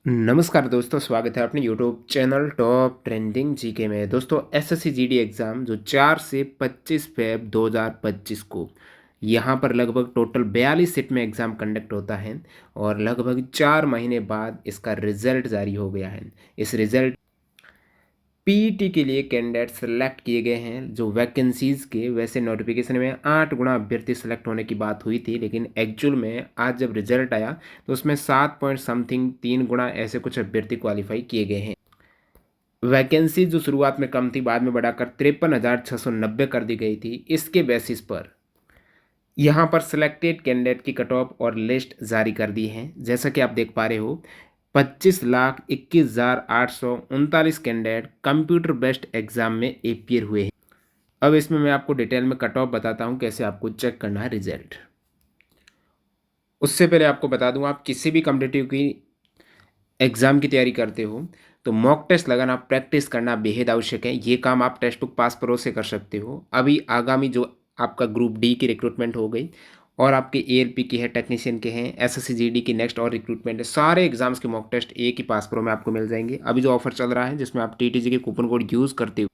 नमस्कार दोस्तों, स्वागत है अपने YouTube channel top trending GK में। दोस्तों एसएससी जीडी एग्ज़ाम जो 4 से 25 फेब 2025 को यहाँ पर लगभग टोटल 42 शिफ्ट में एग्ज़ाम कंडक्ट होता है और लगभग 4 महीने बाद इसका रिज़ल्ट जारी हो गया है। इस रिज़ल्ट पीईटी के लिए कैंडिडेट सेलेक्ट किए गए हैं। जो वैकेंसीज़ के वैसे नोटिफिकेशन में 8 गुना अभ्यर्थी सेलेक्ट होने की बात हुई थी, लेकिन एक्चुअल में आज जब रिजल्ट आया तो उसमें 7 पॉइंट समथिंग 3 गुना ऐसे कुछ अभ्यर्थी क्वालिफाई किए गए हैं। वैकेंसी जो शुरुआत में कम थी, बाद में बढ़ाकर 53,690 कर दी गई थी। इसके बेसिस पर यहाँ पर सिलेक्टेड कैंडिडेट की कट ऑफ और लिस्ट जारी कर दी है। जैसा कि आप देख पा रहे हो, 25,21,839 कैंडिडेट कंप्यूटर बेस्ड एग्जाम में एपियर हुए हैं। अब इसमें मैं आपको डिटेल में कट ऑफ बताता हूँ, कैसे आपको चेक करना है रिजल्ट। उससे पहले आपको बता दूं, आप किसी भी कॉम्पिटिटिव की एग्ज़ाम की तैयारी करते हो तो मॉक टेस्ट लगाना, प्रैक्टिस करना बेहद आवश्यक है। ये काम आप टेक्स्ट बुक पास प्रो से कर सकते हो। अभी आगामी जो आपका ग्रुप डी की रिक्रूटमेंट हो गई और आपके एएलपी की है, टेक्नीशियन के हैं, एसएससी जीडी की नेक्स्ट और रिक्रूटमेंट है, सारे एग्जाम्स के मॉक टेस्ट एक ही पास प्रो में आपको मिल जाएंगे। अभी जो ऑफर चल रहा है जिसमें आप टीटीजी के कूपन कोड यूज़ करते हो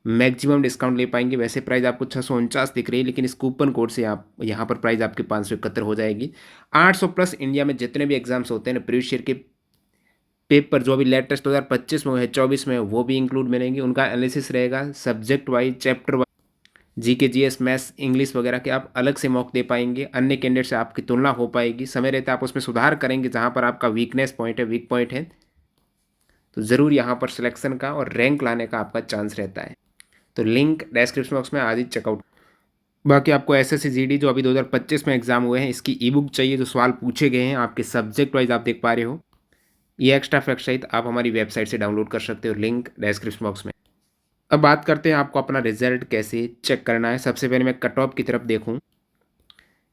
मैक्सिमम डिस्काउंट ले पाएंगे। वैसे प्राइस आपको 649 दिख रही है, लेकिन इस कूपन कोड से आप यहाँ पर प्राइस आपके 571 हो जाएगी। 800 प्लस इंडिया में जितने भी एग्जाम्स होते हैं ना, प्रीवियस ईयर के पेपर जो अभी लेटेस्ट 2025 में है, 24 में है, वो भी इंक्लूड मिलेंगे। उनका एनालिसिस रहेगा subject wise, chapter wise, GK GS maths English वगैरह के आप अलग से मॉक दे पाएंगे। अन्य कैंडिडेट से आपकी तुलना हो पाएगी। समय रहते आप उसमें सुधार करेंगे जहाँ पर आपका वीकनेस पॉइंट है, वीक पॉइंट है, तो ज़रूर यहाँ पर सिलेक्शन का और रैंक लाने का आपका चांस रहता है। तो लिंक डिस्क्रिप्शन बॉक्स में आदि चेकआउट। बाकी आपको एसएससी जीडी जो अभी 2025 में एग्जाम हुए हैं, इसकी ई बुक चाहिए, जो सवाल पूछे गए हैं आपके सब्जेक्ट वाइज आप देख पा रहे हो। ये एक्स्ट्रा फैक्ट सहित आप हमारी वेबसाइट से डाउनलोड कर सकते हो, लिंक डिस्क्रिप्शन बॉक्स में। अब बात करते हैं आपको अपना रिजल्ट कैसे चेक करना है। सबसे पहले मैं कट ऑफ की तरफ देखूं।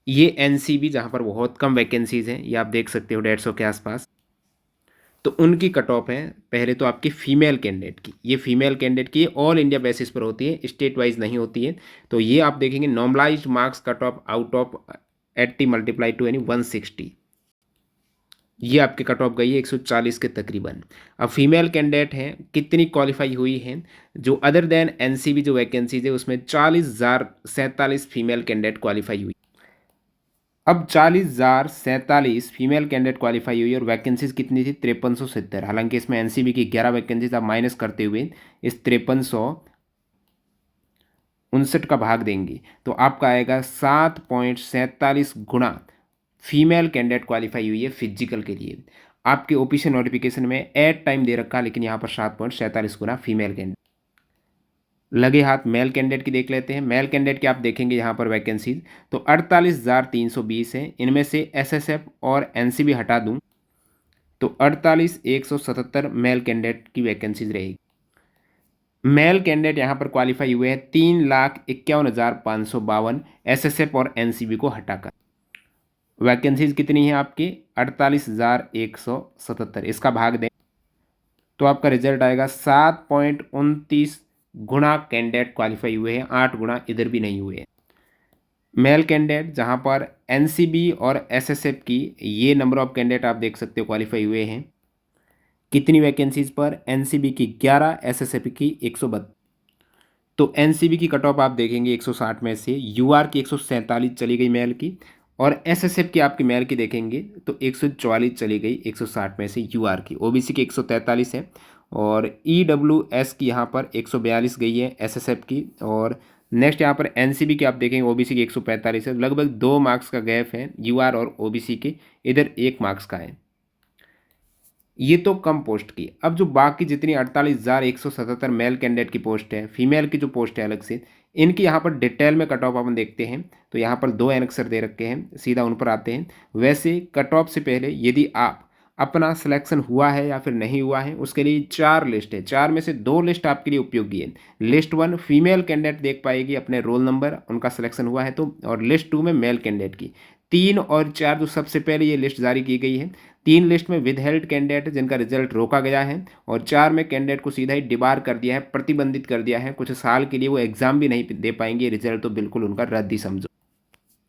ये एनसीबी जहां पर बहुत कम वैकेंसीज हैं, ये आप देख सकते हो 150 के आसपास, तो उनकी कट ऑफ है। पहले तो आपकी फीमेल कैंडिडेट की, ये फीमेल कैंडिडेट की ऑल इंडिया बेसिस पर होती है, स्टेट वाइज नहीं होती है। तो ये आप देखेंगे normalised marks cut off out of 80 multiply two यानी 160, ये आपके कट ऑफ गई है 140 के तकरीबन। अब फीमेल कैंडिडेट हैं, कितनी क्वालिफाई हुई हैं, जो अदर देन एनसीबी जो वैकेंसीज है उसमें 40,047 फीमेल कैंडिडेट क्वालिफाई हुई। अब 40,047 फीमेल कैंडिडेट क्वालिफाई हुई और वैकेंसीज कितनी थी? 5370। हालांकि इसमें एनसीबी की 11 वैकेंसीज आप माइनस करते हुए इस 5359 का भाग देंगे तो आपका आएगा 7.47 गुना फीमेल कैंडिडेट क्वालिफाई हुई है फिजिकल के लिए। आपके ओपीसी नोटिफिकेशन में एट टाइम दे रखा, लेकिन यहाँ पर 7.47 गुना फीमेल कैंडिडेट। लगे हाथ मेल कैंडिडेट की देख लेते हैं। मेल कैंडिडेट की आप देखेंगे यहाँ पर वैकेंसीज तो 48,320 है। इनमें से एसएसएफ और एनसीबी हटा दूँ तो 48,177 मेल कैंडिडेट की वैकेंसीज रहेगी। मेल कैंडिडेट यहाँ पर क्वालिफाई हुए हैं 3,51,552 एसएसएफ और एनसीबी को हटाकर। वैकेंसीज कितनी है आपकी? 48,177। इसका भाग दें तो आपका रिजल्ट आएगा 7.29 गुना कैंडिडेट क्वालिफाई हुए हैं, 8 गुना इधर भी नहीं हुए हैं। मेल कैंडिडेट जहां पर एनसीबी और एसएसएफ की ये नंबर ऑफ कैंडिडेट आप देख सकते हो क्वालिफाई हुए हैं। कितनी वैकेंसीज पर? एनसीबी की 11, एसएसएफ की 132। तो एनसीबी की कट ऑफ आप देखेंगे 160 में से यूआर की 147 चली गई मेल की, और एसएसएफ की आपकी मेल की देखेंगे तो 144 चली गई 160 में से यूआर की। ओबीसी की 143 है और ईडब्ल्यूएस की यहाँ पर 142 गई है एसएसएफ की। और नेक्स्ट यहाँ पर एनसीबी की आप देखेंगे ओबीसी की 145 है। लगभग 2 मार्क्स का गैप है यूआर और ओबीसी के, इधर 1 मार्क्स का है। ये तो कम पोस्ट की। अब जो बाकी जितनी 48,177 मेल कैंडिडेट की पोस्ट है, फीमेल की जो पोस्ट है अलग से, इनकी यहाँ पर डिटेल में कट ऑफ अपन देखते हैं तो यहाँ पर 2 एनेक्सर दे रखे हैं, सीधा उन पर आते हैं। वैसे कट ऑफ से पहले यदि आप अपना सिलेक्शन हुआ है या फिर नहीं हुआ है, उसके लिए 4 लिस्ट है। 4 में से 2 लिस्ट आपके लिए उपयोगी है। लिस्ट 1 फीमेल कैंडिडेट देख पाएगी अपने रोल नंबर, उनका सिलेक्शन हुआ है तो, और लिस्ट 2 में मेल कैंडिडेट की। 3 और 4 जो सबसे पहले ये लिस्ट जारी की गई है, 3 लिस्ट में विद हेल्ड कैंडिडेट जिनका रिजल्ट रोका गया है, और 4 में कैंडिडेट को सीधा ही डिबार कर दिया है, प्रतिबंधित कर दिया है, कुछ साल के लिए वो एग्जाम भी नहीं दे पाएंगे, रिजल्ट तो बिल्कुल उनका रद्द ही समझो।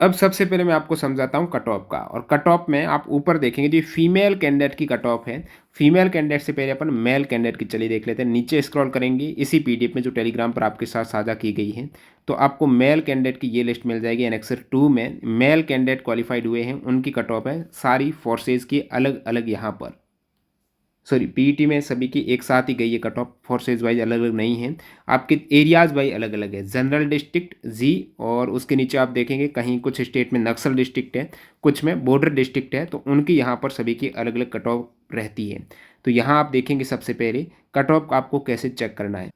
अब सबसे पहले मैं आपको समझाता हूँ कट ऑफ का। और कट ऑफ में आप ऊपर देखेंगे जो फीमेल कैंडिडेट की कट ऑफ है, फीमेल कैंडिडेट से पहले अपन मेल कैंडिडेट की चलिए देख लेते हैं। नीचे स्क्रॉल करेंगे इसी पीडीएफ में जो टेलीग्राम पर आपके साथ साझा की गई है, तो आपको मेल कैंडिडेट की ये लिस्ट मिल जाएगी। एनेक्सर 2 में मेल कैंडिडेट क्वालिफाइड हुए हैं उनकी कट ऑफ है, सारी फोर्सेज की अलग अलग यहाँ पर, सॉरी पीईटी में सभी की एक साथ ही गई है कट ऑफ, फोर्सेज वाइज अलग अलग नहीं है, आपके एरियाज वाइज अलग अलग है। जनरल डिस्ट्रिक्ट जी, और उसके नीचे आप देखेंगे कहीं कुछ स्टेट में नक्सल डिस्ट्रिक्ट है, कुछ में बॉर्डर डिस्ट्रिक्ट है, तो उनकी यहाँ पर सभी की अलग अलग कट ऑफ रहती है। तो यहाँ आप देखेंगे सबसे पहले कट ऑफ आपको कैसे चेक करना है।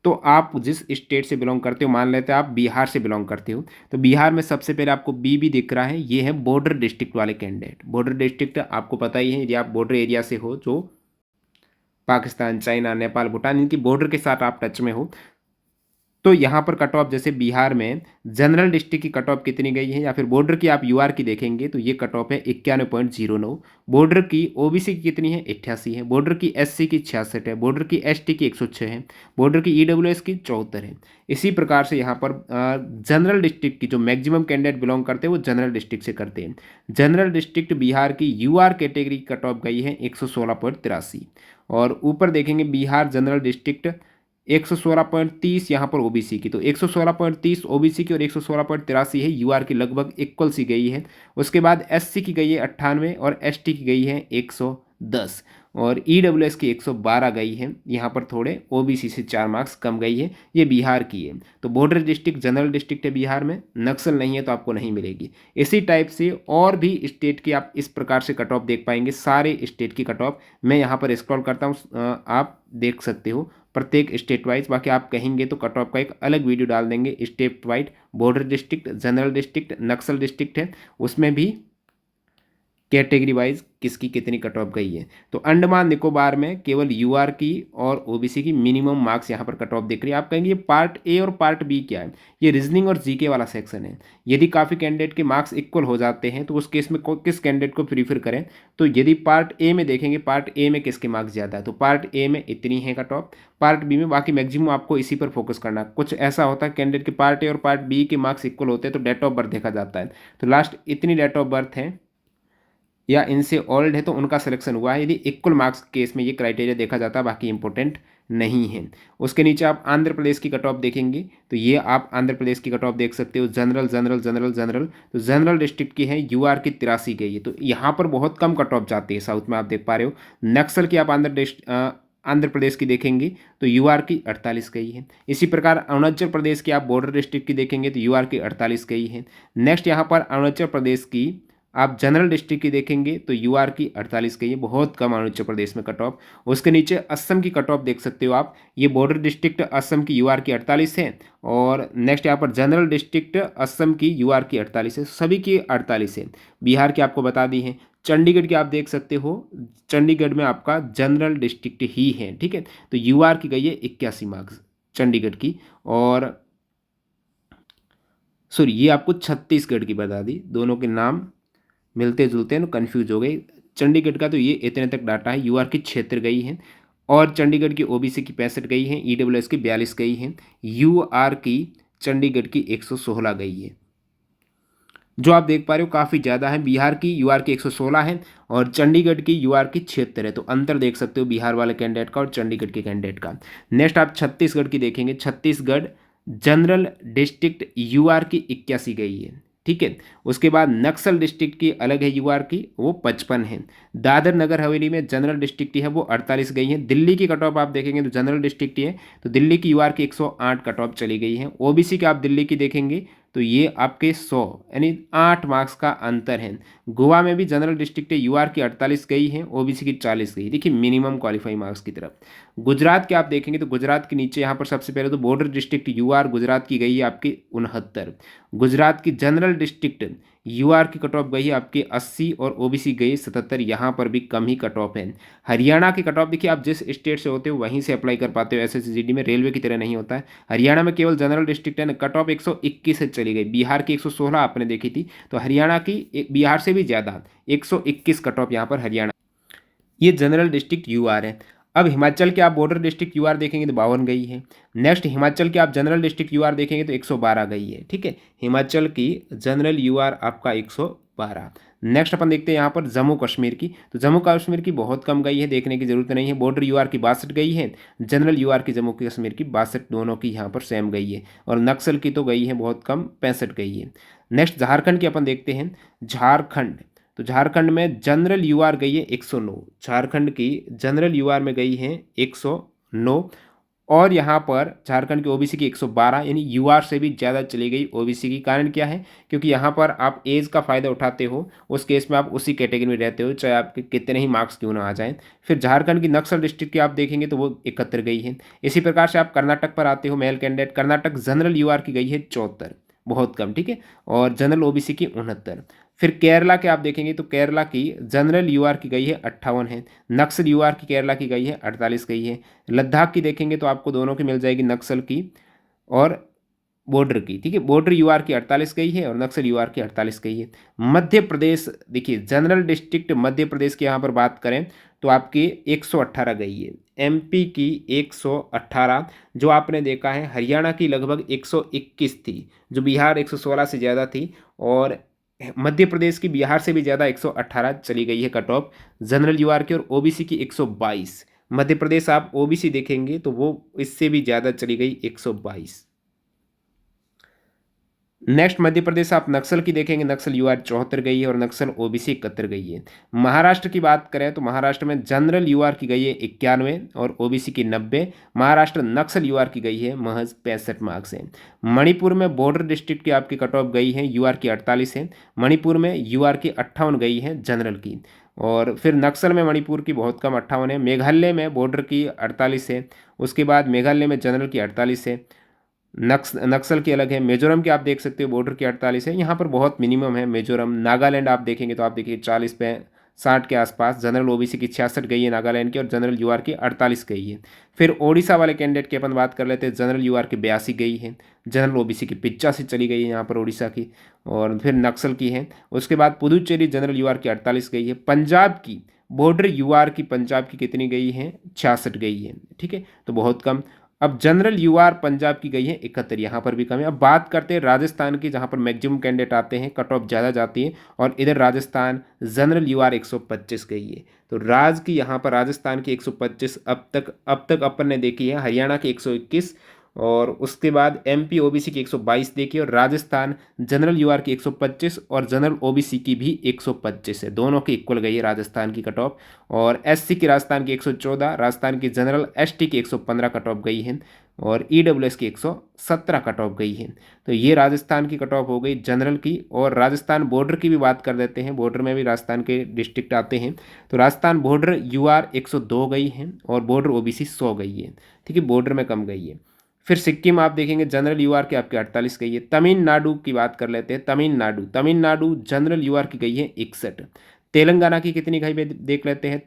तो आप जिस स्टेट से बिलोंग करते हो, मान लेते हैं आप बिहार से बिलोंग करते हो, तो बिहार में सबसे पहले आपको बी भी दिख रहा है, ये है बॉर्डर डिस्ट्रिक्ट वाले कैंडिडेट। बॉर्डर डिस्ट्रिक्ट आपको पता ही है, यदि आप बॉर्डर एरिया से हो, जो पाकिस्तान, चाइना, नेपाल, भूटान, इनकी बॉर्डर के साथ आप टच में हो, तो यहाँ पर कट ऑफ जैसे बिहार में जनरल डिस्ट्रिक्ट की कट ऑफ कितनी गई है, या फिर बॉर्डर की आप यूआर की देखेंगे तो ये कट ऑफ है 91.09। बॉर्डर की ओबीसी की कितनी है, 88 है। बॉर्डर की एससी की 66 है। बॉर्डर की एसटी की 106 है। बॉर्डर की ईडब्ल्यूएस की 74 है। इसी प्रकार से यहाँ पर जनरल डिस्ट्रिक्ट की जो मैक्सिमम कैंडिडेट बिलोंग करते हैं वो जनरल डिस्ट्रिक्ट से करते हैं। जनरल डिस्ट्रिक्ट बिहार की यूआर कैटेगरी की कट ऑफ गई है 116.83। और ऊपर देखेंगे बिहार जनरल डिस्ट्रिक्ट 116.30 यहाँ पर ओबीसी की, तो 116.30 ओबीसी की और 116.83 है यूआर की, लगभग इक्वल सी गई है। उसके बाद एससी की गई है 98 और एसटी की गई है 110 और ईडब्ल्यूएस की 112 गई है। यहाँ पर थोड़े ओबीसी से 4 मार्क्स कम गई है। ये बिहार की है। तो बॉर्डर डिस्ट्रिक्ट जनरल डिस्ट्रिक्ट है बिहार में, नक्सल नहीं है तो आपको नहीं मिलेगी। इसी टाइप से और भी स्टेट की आप इस प्रकार से कट ऑफ देख पाएंगे, सारे स्टेट की कट ऑफ मैं यहाँ पर स्क्रॉल करता हूँ, आप देख सकते हो प्रत्येक स्टेट वाइज। बाकी आप कहेंगे तो कट ऑफ का एक अलग वीडियो डाल देंगे state wise. Border district, general district, Naxal district है, उसमें भी कैटेगरी वाइज किसकी कितनी कट ऑफ गई है। तो अंडमान निकोबार में केवल यूआर की और ओबीसी की मिनिमम मार्क्स यहाँ पर कट ऑफ दिख रही है। आप कहेंगे ये पार्ट ए और पार्ट बी क्या है, ये रीजनिंग और जीके वाला सेक्शन है। यदि काफ़ी कैंडिडेट के मार्क्स इक्वल हो जाते हैं तो उस केस में किस कैंडिडेट को प्रीफर करें, तो यदि पार्ट ए में देखेंगे, पार्ट ए में किसके मार्क्स ज़्यादा है, तो पार्ट ए में इतनी है कट ऑफ, पार्ट बी में बाकी मैक्सिमम आपको इसी पर फोकस करना। कुछ ऐसा होता है कैंडिडेट के पार्ट ए और पार्ट बी के मार्क्स इक्वल होते हैं तो डेट ऑफ बर्थ देखा जाता है, तो लास्ट इतनी डेट ऑफ बर्थ है या इनसे ओल्ड है तो उनका सिलेक्शन हुआ है। यदि इक्वल मार्क्स केस में ये क्राइटेरिया देखा जाता है, बाकी इंपॉर्टेंट नहीं है। उसके नीचे आप आंध्र प्रदेश की कट ऑफ देखेंगे तो ये आप आंध्र प्रदेश की कट ऑफ देख सकते हो, जनरल जनरल जनरल जनरल, तो जनरल डिस्ट्रिक्ट की है यूआर की 83 गई है, तो यहाँ पर बहुत कम कट ऑफ जाती है। साउथ में आप देख पा रहे हो। नक्सल की आप आंध्र प्रदेश की देखेंगे तो यूआर की 48 गई है। इसी प्रकार अरुणाचल प्रदेश की आप बॉर्डर डिस्ट्रिक्ट की देखेंगे तो यूआर की 48 गई है। नेक्स्ट यहाँ पर अरुणाचल प्रदेश की आप जनरल डिस्ट्रिक्ट की देखेंगे तो यूआर की 48 गई है, बहुत कम अरुणाचल प्रदेश में कट ऑफ। उसके नीचे असम की कट ऑफ देख सकते हो आप, ये बॉर्डर डिस्ट्रिक्ट असम की यूआर की 48 है। और नेक्स्ट यहाँ पर जनरल डिस्ट्रिक्ट असम की यूआर की 48 है, सभी की 48 है। बिहार की आपको बता दी है। चंडीगढ़ की आप देख सकते हो, चंडीगढ़ में आपका जनरल डिस्ट्रिक्ट ही है, ठीक है, तो यूआर की गई है 81 मार्क्स चंडीगढ़ की। और सॉरी ये आपको छत्तीसगढ़ की बता दी, दोनों के नाम मिलते जुलते हैं तो कन्फ्यूज हो गए। चंडीगढ़ का तो ये इतने तक डाटा है, यूआर की 76 गई है और चंडीगढ़ की ओबीसी की 65 गई है, ईडब्ल्यूएस की 42 गई है, यूआर की चंडीगढ़ की 116 गई है। जो आप देख पा रहे हो काफ़ी ज़्यादा है। बिहार की यूआर की 116 है और चंडीगढ़ की यूआर की 76 है, तो अंतर देख सकते हो बिहार वाले कैंडिडेट का और चंडीगढ़ के कैंडिडेट का। नेक्स्ट आप छत्तीसगढ़ की देखेंगे, छत्तीसगढ़ जनरल डिस्ट्रिक्ट यूआर की 81 गई है, ठीक है। उसके बाद नक्सल डिस्ट्रिक्ट की अलग है यूआर की, वो 55 है। दादर नगर हवेली में जनरल डिस्ट्रिक्ट है वो 48 गई है। दिल्ली की कट ऑफ आप देखेंगे तो जनरल डिस्ट्रिक्ट है तो दिल्ली की यूआर की 108 कट ऑफ चली गई है। ओबीसी की आप दिल्ली की देखेंगे तो ये आपके 100 यानी 8 मार्क्स का अंतर है। गोवा में भी जनरल डिस्ट्रिक्ट यूआर की 48 गई है, ओबीसी की 40 गई, देखिए मिनिमम क्वालिफाई मार्क्स की तरफ। गुजरात के आप देखेंगे तो गुजरात के नीचे यहाँ पर सबसे पहले तो बॉर्डर डिस्ट्रिक्ट यूआर गुजरात की गई है आपकी 69। गुजरात की जनरल डिस्ट्रिक्ट यूआर की कट ऑफ गई है आपकी 80 और ओबीसी गई 77, यहाँ पर भी कम ही कट ऑफ है। हरियाणा की कट ऑफ देखिए, आप जिस स्टेट से होते हो वहीं से अप्लाई कर पाते हो, एसएससीजीडी में रेलवे की तरह नहीं होता है। हरियाणा में केवल जनरल डिस्ट्रिक्ट है ना, कट ऑफ 121 से चली गई। बिहार की 116 आपने देखी थी, तो हरियाणा की बिहार से भी ज़्यादा 121 कट ऑफ यहाँ पर हरियाणा, ये जनरल डिस्ट्रिक्ट यूआर है। अब हिमाचल के आप बॉर्डर डिस्ट्रिक्ट यूआर देखेंगे तो 52 गई है। नेक्स्ट हिमाचल के आप जनरल डिस्ट्रिक्ट यूआर देखेंगे तो 112 गई है। ठीक है, हिमाचल की जनरल यूआर आपका 112। नेक्स्ट अपन देखते हैं यहाँ पर जम्मू कश्मीर की, तो जम्मू कश्मीर की बहुत कम गई है, देखने की जरूरत नहीं है। बॉर्डर यूआर की 62 गई है, जनरल यूआर की जम्मू कश्मीर की 62, दोनों की यहाँ पर सेम गई है। और नक्सल की तो गई है बहुत कम, 65 गई है। नेक्स्ट झारखंड की अपन देखते हैं, झारखंड, तो झारखंड में जनरल यूआर गई है 109, झारखंड की जनरल यूआर में गई है 109। और यहाँ पर झारखंड की ओबीसी की 112, यानी यूआर से भी ज़्यादा चली गई ओबीसी की। कारण क्या है, क्योंकि यहाँ पर आप एज का फ़ायदा उठाते हो, उस केस में आप उसी कैटेगरी में रहते हो, चाहे आपके कितने ही मार्क्स क्यों ना आ जाएं। फिर झारखंड की नक्सल डिस्ट्रिक्ट की आप देखेंगे तो वो 71 गई है। इसी प्रकार से आप कर्नाटक पर आते हो, male candidate, Karnataka general UR की गई है 74, बहुत कम। ठीक है, और जनरल ओबीसी की 69। फिर केरला के आप देखेंगे तो केरला की जनरल यूआर की गई है 58 है, नक्सल यूआर की केरला की गई है 48 गई है। लद्दाख की देखेंगे तो आपको दोनों की मिल जाएगी, नक्सल की और बॉर्डर की। ठीक है, बॉर्डर यूआर की 48 गई है और नक्सल यूआर की 48 गई है। मध्य प्रदेश देखिए, जनरल डिस्ट्रिक्ट मध्य प्रदेश की यहाँ पर बात करें तो आपकी 118 गई है, एमपी की 118, जो आपने देखा है हरियाणा की लगभग 121 थी, जो बिहार 116 से ज़्यादा थी, और मध्य प्रदेश की बिहार से भी ज़्यादा 118 चली गई है कट ऑफ जनरल यूआर की। और ओबीसी की 122, मध्य प्रदेश आप ओबीसी देखेंगे तो वो इससे भी ज़्यादा चली गई 122। नेक्स्ट मध्य प्रदेश आप नक्सल की देखेंगे, नक्सल यूआर 74 गई है और नक्सल ओबीसी 71 गई है। महाराष्ट्र की बात करें तो महाराष्ट्र में जनरल यूआर की गई है 91 और ओबीसी की 90। महाराष्ट्र नक्सल यूआर की गई है महज 65 मार्क्स है। मणिपुर में बॉर्डर डिस्ट्रिक्ट की आपकी कट ऑफ गई है, यूआर की 48 है, मणिपुर में यूआर की 58 गई है जनरल की। और फिर नक्सल में मणिपुर की बहुत कम 58 है। मेघालय में बॉर्डर की 48 है, उसके बाद मेघालय में जनरल की 48 है, नक्सल की अलग है। मिजोरम की आप देख सकते हो बॉर्डर की 48 है, यहाँ पर बहुत मिनिमम है मिजोरम। नागालैंड आप देखेंगे तो आप देखिए 40 पे 60 के आसपास, जनरल ओबीसी की 66 गई है नागालैंड की, और जनरल यूआर की 48 गई है। फिर ओडिशा वाले कैंडिडेट की अपन बात कर लेते हैं, जनरल यूआर की 82 गई है, जनरल ओबीसी की 85 चली गई है यहाँ पर ओडिशा की। और फिर नक्सल की है, उसके बाद पुदुचेरी जनरल यूआर की 48 गई है। पंजाब की बॉर्डर यूआर की पंजाब की कितनी गई है, 66 गई है। ठीक है, तो बहुत कम। अब जनरल यूआर पंजाब की गई है 71, यहाँ पर भी कम है। अब बात करते हैं राजस्थान की, जहाँ पर मैक्सिमम कैंडिडेट आते हैं, कट ऑफ ज़्यादा जाती है, और इधर राजस्थान जनरल यूआर 125 गई है। तो राज की यहाँ पर राजस्थान की 125 अब तक अपन ने देखी है, हरियाणा की 121, और उसके बाद एमपी ओबीसी की 122 देखी, और राजस्थान जनरल यूआर की 125 और जनरल ओबीसी की भी 125 है, दोनों की इक्वल गई है राजस्थान की कट ऑफ। और एससी की राजस्थान की 114, राजस्थान की जनरल एसटी की 115 कट ऑफ गई है, और ईडब्ल्यूएस की 117 कट ऑफ गई है। तो ये राजस्थान की कट ऑफ हो गई जनरल की। और राजस्थान बॉर्डर की भी बात कर देते हैं, बॉर्डर में भी राजस्थान के डिस्ट्रिक्ट आते हैं। तो राजस्थान बॉर्डर यूआर 102 गई है और बॉर्डर ओबीसी 100 गई है। ठीक है, बॉर्डर में कम गई है। फिर सिक्किम आप देखेंगे जनरल यूआर की आपकी 48 गई है। तमिलनाडु की बात कर लेते हैं, तमिलनाडु जनरल यूआर की गई है 61। तेलंगाना की कितनी गई है देख लेते हैं,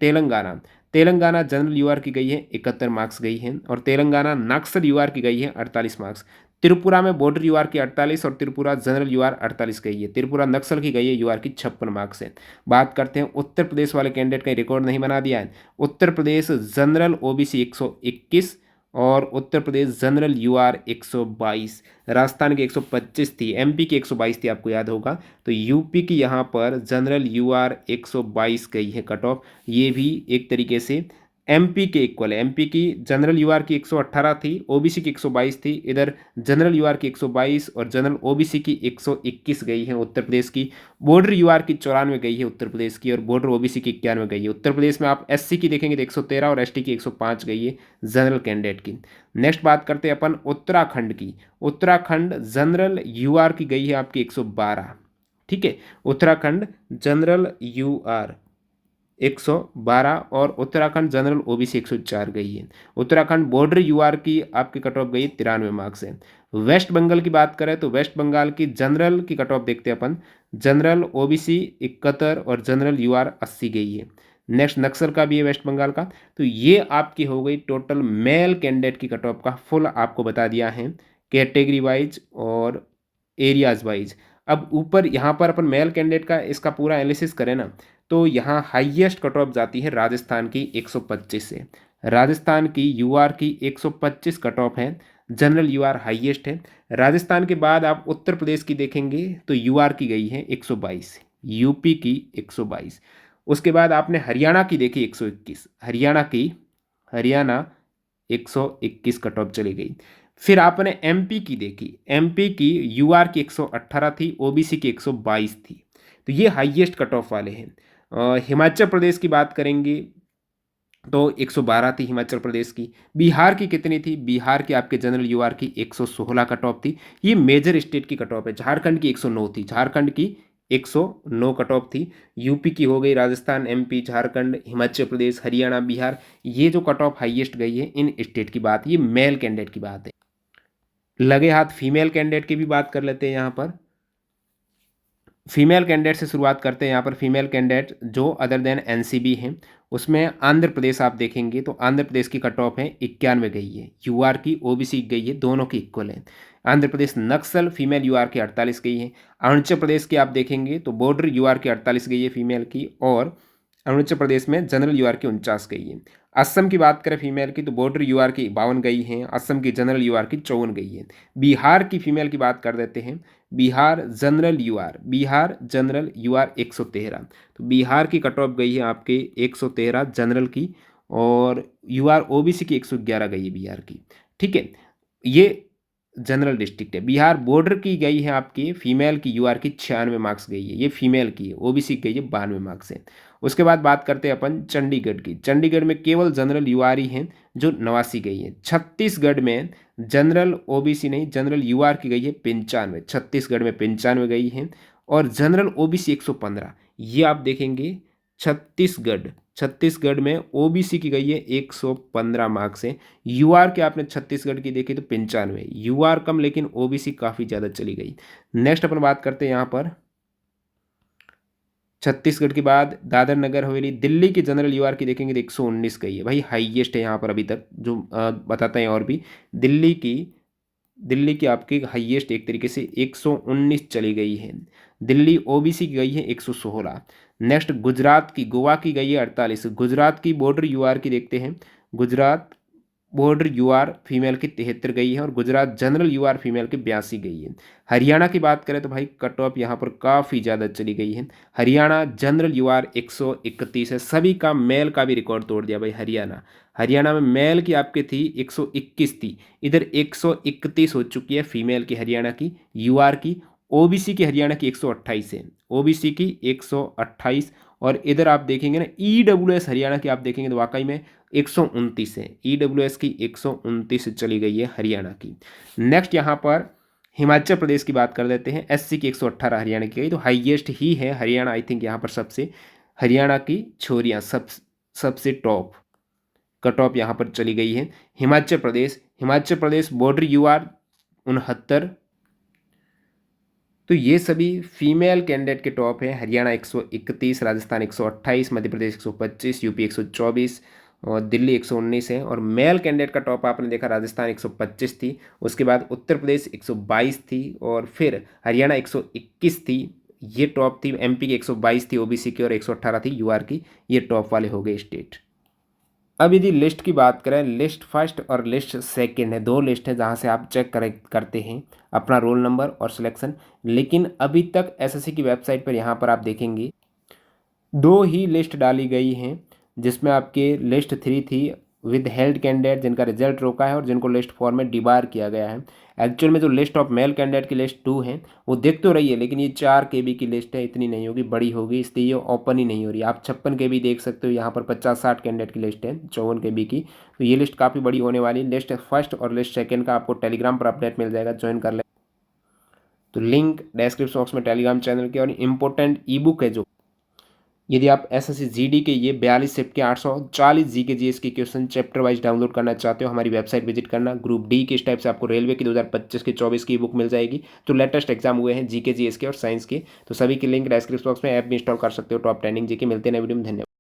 तेलंगाना जनरल यूआर की गई है 71 मार्क्स गई है, और तेलंगाना नक्सल यूआर की गई है 48 मार्क्स। त्रिपुरा में बॉर्डर यूआर की 48 और त्रिपुरा जनरल यूआर 48 गई है। त्रिपुरा नक्सल की गई है यूआर की 56 मार्क्स है। बात करते हैं उत्तर प्रदेश वाले कैंडिडेट का रिकॉर्ड नहीं बना दिया है। उत्तर प्रदेश जनरल ओबीसी 121 और उत्तर प्रदेश जनरल यूआर 122। राजस्थान की 125 थी, एमपी की 122 थी, आपको याद होगा। तो यूपी की यहाँ पर जनरल यूआर 122 गई है कट ऑफ, ये भी एक तरीके से एमपी के इक्वल है। एमपी की जनरल यूआर की 118 थी, ओबीसी की 122 थी, इधर जनरल यूआर की 122 और जनरल ओबीसी की 121 गई है उत्तर प्रदेश की। बॉर्डर यूआर की 94 गई है उत्तर प्रदेश की, और बॉर्डर ओबीसी की 91 गई है। उत्तर प्रदेश में आप एससी की देखेंगे तो 113 और एसटी की 105 गई है जनरल कैंडिडेट की। नेक्स्ट बात करते हैं अपन उत्तराखंड की। उत्तराखंड जनरल यूआर की गई है आपकी 112। ठीक है, उत्तराखंड जनरल यूआर 112 और उत्तराखंड जनरल ओबीसी 104 गई है। उत्तराखंड बॉर्डर यूआर की आपकी कट ऑफ गई 93 मार्क्स है। वेस्ट बंगाल की बात करें तो वेस्ट बंगाल की जनरल की कट ऑफ देखते हैं अपन, जनरल ओबीसी 71 और जनरल यूआर 80 गई है। नेक्स्ट नक्सल का भी है वेस्ट बंगाल का। तो ये आपकी हो गई टोटल मेल कैंडिडेट की कट ऑफ का फुल आपको बता दिया है, कैटेगरी वाइज और एरियाज वाइज। अब ऊपर यहाँ पर अपन मेल कैंडिडेट का इसका पूरा एनालिसिस करें ना, तो यहाँ हाईएस्ट कट ऑफ जाती है राजस्थान की 125 से। राजस्थान की यूआर की 125 कट ऑफ है, जनरल यूआर हाईएस्ट है। राजस्थान के बाद आप उत्तर प्रदेश की देखेंगे तो यूआर की गई है 122, यूपी की 122। उसके बाद आपने हरियाणा की देखी 121, हरियाणा 121 कट ऑफ चली गई। फिर आपने एमपी की देखी, एमपी की यूआर की 118 थी, ओबीसी की 122 थी। तो ये हाईएस्ट कट ऑफ वाले हैं। हिमाचल प्रदेश की बात करेंगे तो 112 थी हिमाचल प्रदेश की। बिहार की कितनी थी? बिहार की आपके जनरल यूआर की 116 कट ऑफ थी। ये मेजर स्टेट की कट ऑफ है। झारखंड की 109 थी, झारखंड की 109 कट ऑफ थी। यूपी की हो गई, राजस्थान, एमपी, झारखंड, हिमाचल प्रदेश, हरियाणा, बिहार, ये जो कट ऑफ हाईएस्ट गई है इन स्टेट की बात, ये मेल कैंडिडेट की बात है। लगे हाथ फीमेल कैंडिडेट की भी बात कर लेते हैं यहाँ पर। फीमेल कैंडिडेट से शुरुआत करते हैं। यहाँ पर फीमेल कैंडिडेट जो अदर देन एनसीबी हैं, उसमें आंध्र प्रदेश आप देखेंगे तो आंध्र प्रदेश की कट ऑफ है 91 गई है, यूआर की, ओबीसी की गई है, दोनों की इक्वल है। आंध्र प्रदेश नक्सल फीमेल यूआर की 48 गई है। अरुणाचल प्रदेश की आप देखेंगे तो बॉर्डर यूआर की 48 गई है फीमेल की, और अरुणाचल प्रदेश में जनरल यूआर की 49 गई है। असम की बात करें फीमेल की तो बॉर्डर यूआर की 52 गई हैं, असम की जनरल यूआर की 54 गई है। बिहार की फीमेल की बात कर देते हैं, बिहार जनरल यूआर 113। तो बिहार की कट ऑफ गई है आपके 113 जनरल की, और यूआर ओबीसी की 111 गई है बिहार की। ठीक है, ये जनरल डिस्ट्रिक्ट है। बिहार बॉर्डर की गई है आपकी फीमेल की यूआर की 96 मार्क्स गई है, ये फीमेल की है। ओबीसी की गई है 92 मार्क्स है। उसके बाद बात करते हैं अपन चंडीगढ़ की। चंडीगढ़ में केवल जनरल यूआर ही हैं जो 89 गई है। छत्तीसगढ़ में जनरल ओबीसी नहीं, जनरल यूआर की गई है 95, छत्तीसगढ़ में 95 गई है। और जनरल ओबीसी 115, ये आप देखेंगे छत्तीसगढ़ में ओबीसी की गई है 115 मार्क्स है। यूआर के आपने छत्तीसगढ़ की देखी तो 95, यूआर कम लेकिन ओबीसी काफ़ी ज़्यादा चली गई। नेक्स्ट अपन बात करते हैं यहाँ पर छत्तीसगढ़ के बाद दादर नगर हवेली। दिल्ली की जनरल यूआर की देखेंगे तो 119 गई है, भाई हाईएस्ट है यहाँ पर अभी तक जो बताते हैं। और भी दिल्ली की आपकी हाईएस्ट एक तरीके से 119 चली गई है। दिल्ली ओबीसी की गई है 116। नेक्स्ट गुजरात की, गोवा की गई है 48। गुजरात की बॉर्डर यूआर की देखते हैं, गुजरात बॉर्डर यूआर फीमेल की 73 गई है, और गुजरात जनरल यूआर फीमेल की 82 गई है। हरियाणा की बात करें तो भाई कट ऑफ यहाँ पर काफ़ी ज़्यादा चली गई है। हरियाणा जनरल यूआर 131 है, सभी का मेल का भी रिकॉर्ड तोड़ दिया भाई हरियाणा में मेल की आपकी थी 121 थी, इधर 131 हो चुकी है फीमेल की हरियाणा की यूआर की। ओबीसी की हरियाणा की 128 है, ओबीसी की 128। और इधर आप देखेंगे ना ईडब्ल्यूएस हरियाणा की आप देखेंगे तो वाकई में 129 है, ईडब्ल्यूएस की 129 चली गई है हरियाणा की। नेक्स्ट यहाँ पर हिमाचल प्रदेश की बात कर लेते हैं, एससी की 118 हरियाणा की गई, तो हाईएस्ट ही है हरियाणा। आई थिंक यहाँ पर सबसे हरियाणा की छोरियाँ सबसे टॉप कट ऑफ यहाँ पर चली गई है। हिमाचल प्रदेश बॉर्डर यूआर 69। तो ये सभी फीमेल कैंडिडेट के टॉप है। हरियाणा 131, राजस्थान 128, मध्य प्रदेश 125, यूपी 124 और दिल्ली 119 है। और मेल कैंडिडेट का टॉप आपने देखा राजस्थान 125 थी, उसके बाद उत्तर प्रदेश 122 थी, और फिर हरियाणा 121 थी, ये टॉप थी। एमपी की 122 थी ओबीसी की, और 118 थी यूआर की। ये टॉप वाले हो गए स्टेट। अब यदि लिस्ट की बात करें, लिस्ट फर्स्ट और लिस्ट सेकंड है, दो लिस्ट है जहां से आप चेक करते हैं अपना रोल नंबर और सिलेक्शन। लेकिन अभी तक एसएससी की वेबसाइट पर यहाँ पर आप देखेंगे दो ही लिस्ट डाली गई हैं, जिसमें आपके लिस्ट 3 थी विद हेल्ड कैंडिडेट जिनका रिजल्ट रोका है और जिनको लिस्ट 4 में डिबार किया गया है। एक्चुअल में जो लिस्ट ऑफ मेल कैंडिडेट की लिस्ट 2 है वो देख तो रही है, लेकिन ये 4 KB की लिस्ट है, इतनी नहीं होगी, बड़ी होगी, इसलिए ये ओपन ही नहीं हो रही। आप 56 KB देख सकते हो, यहाँ पर 50-60 कैंडिडेट की लिस्ट है 54 KB की। तो ये लिस्ट काफ़ी बड़ी होने वाली। लिस्ट फर्स्ट और लिस्ट सेकेंड का आपको टेलीग्राम पर अपडेट मिल जाएगा, ज्वाइन कर ले। तो लिंक डिस्क्रिप्शन बॉक्स में टेलीग्राम चैनल के। और इम्पोर्टेंट ई बुक है जो, यदि आप एसएससी जीडी के ये 42 शिफ्ट के 840 जीके जीएस के क्वेश्चन चैप्टर वाइज डाउनलोड करना चाहते हो, हमारी वेबसाइट विजिट करना। ग्रुप डी के इस टाइप से आपको रेलवे की 2025 के 24 की बुक मिल जाएगी। तो लेटेस्ट एग्जाम हुए हैं जीके जीएस के और साइंस के, तो सभी की लिंक डिस्क्रिप्शन बॉक्स में। ऐप भी इंस्टॉल कर सकते हो टॉप ट्रेंडिंग जीके। मिलते हैं वीडियो में, धन्यवाद।